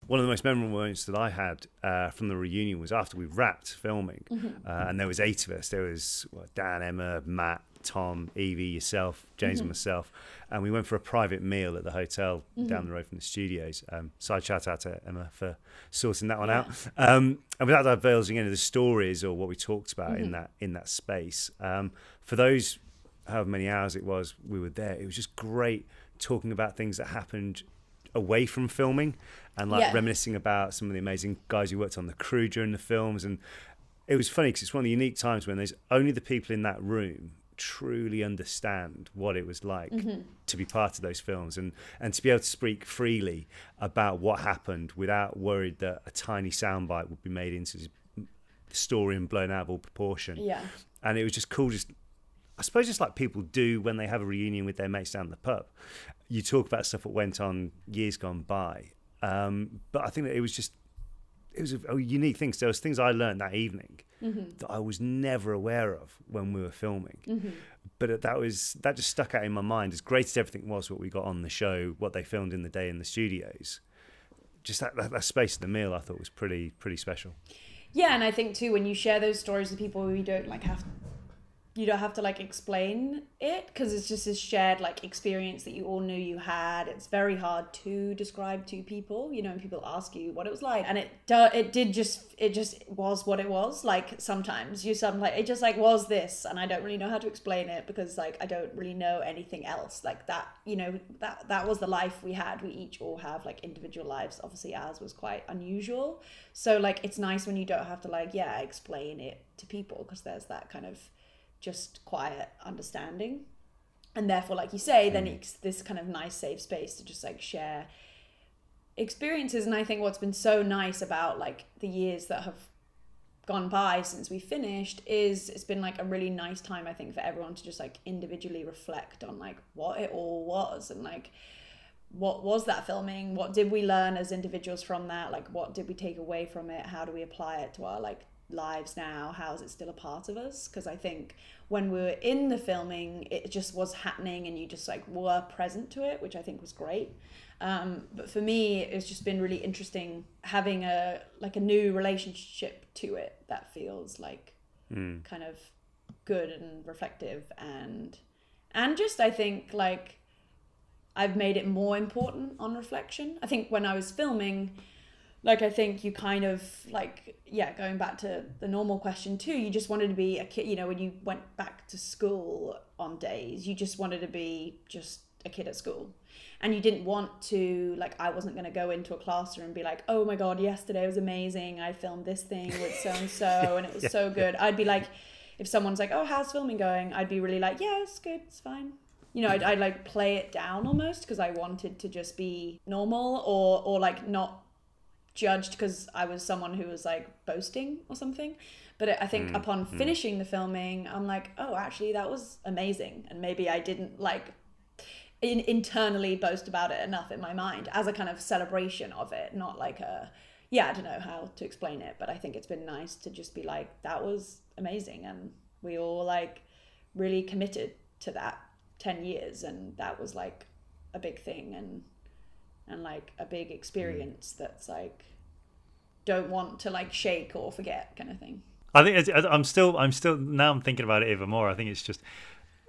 One of the most memorable moments that I had from the reunion was after we wrapped filming, and there was 8 of us. There was Dan, Emma, Matt, Tom, Evie, yourself, James and myself, and we went for a private meal at the hotel down the road from the studios. Side shout out to Emma for sorting that one out. And without divulging any of the stories or what we talked about in that space, for those however many hours it was we were there, it was just great talking about things that happened away from filming and reminiscing about some of the amazing guys who worked on the crew during the films. And it was funny because it's one of the unique times when there's only the people in that room truly understand what it was like to be part of those films, and to be able to speak freely about what happened without worried that a tiny soundbite would be made into the story and blown out of all proportion. And it was just cool, I suppose just like people do when they have a reunion with their mates down the pub. You talk about stuff that went on years gone by, but I think that it was a unique thing. So there was things I learned that evening that I was never aware of when we were filming. But that just stuck out in my mind. As great as everything was, what we got on the show, what they filmed in the day in the studios, just that space of the meal, I thought was pretty special. Yeah, and I think too, when you share those stories with people, you don't have to like explain it, because it's just this shared like experience that you all knew you had. It's very hard to describe to people, you know, when people ask you what it was like, and it just was what it was. Like sometimes it just like was this, and I don't really know how to explain it because like I don't really know anything else like that. You know, that was the life we had. We each all have like individual lives. Obviously ours was quite unusual, so like it's nice when you don't have to like explain it to people, because there's that kind of just quiet understanding, and therefore, like you say, then it's this kind of nice safe space to just like share experiences. And I think what's been so nice about like the years that have gone by since we finished is it's been like a really nice time, I think, for everyone to just like individually reflect on like what it all was, and like what was that filming, what did we learn as individuals from that, like what did we take away from it, how do we apply it to our like lives now, how is it still a part of us? Because I think when we were in the filming, it just was happening and you just like were present to it, which I think was great. But for me, it's just been really interesting having a new relationship to it that feels like kind of good and reflective, and just I think like I've made it more important on reflection. I think when I was filming, like, I think you kind of like, going back to the normal question too, you just wanted to be a kid, you know, when you went back to school on days, you just wanted to be just a kid at school. And you didn't want to, like, I wasn't going to go into a classroom and be like, oh my God, yesterday was amazing. I filmed this thing with so-and-so and it was so good. I'd be like, if someone's like, oh, how's filming going? I'd be really like, yeah, it's good, it's fine. You know, I'd like play it down almost because I wanted to just be normal or like not judged because I was someone who was like boasting or something. But I think upon finishing the filming, I'm like, oh, actually that was amazing. And maybe I didn't like internally boast about it enough in my mind as a kind of celebration of it, not like I don't know how to explain it, but I think it's been nice to just be like, that was amazing. And we all like really committed to that 10 years. And that was like a big thing and like a big experience that's like don't want to like shake or forget kind of thing. I think I'm still now I'm thinking about it even more. I think it's just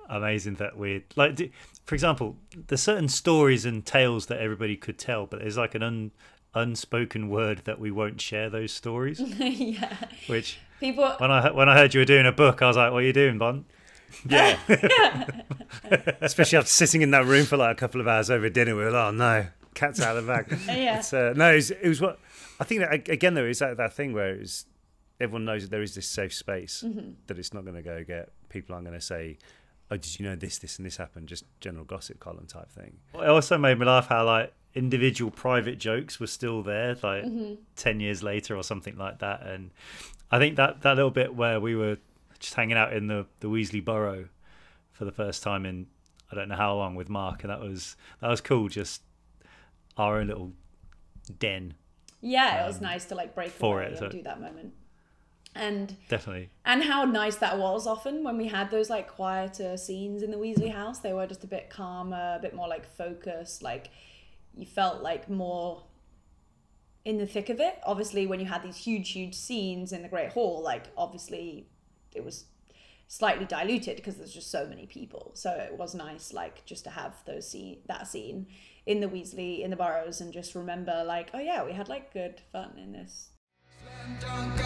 amazing that we like, for example, there's certain stories and tales that everybody could tell, but there's like an unspoken word that we won't share those stories. Yeah. Which people, when I heard you were doing a book, I was like, what are you doing, Bon? Yeah. Especially after sitting in that room for like a couple of hours over dinner, we were like, oh no, cat's out of the bag. Yeah. It was what I think that, again, there is that thing where it was, everyone knows that there is this safe space, that it's not going to go get, people aren't going to say, oh, did you know this and this happened? Just general gossip column type thing. It also made me laugh how like individual private jokes were still there, like 10 years later or something like that. And I think that little bit where we were just hanging out in the Weasley Burrow for the first time in I don't know how long with Mark, and that was cool, just our own little den. Yeah, it was nice to like break for away it, and do that moment. And definitely. And how nice that was often when we had those like quieter scenes in the Weasley house. They were just a bit calmer, a bit more like focused, like you felt like more in the thick of it. Obviously, when you had these huge scenes in the Great Hall, like obviously it was slightly diluted because there's just so many people. So it was nice, like, just to have that scene in the Burrows, and just remember, like, oh yeah, we had like good fun in this. Slam dunk,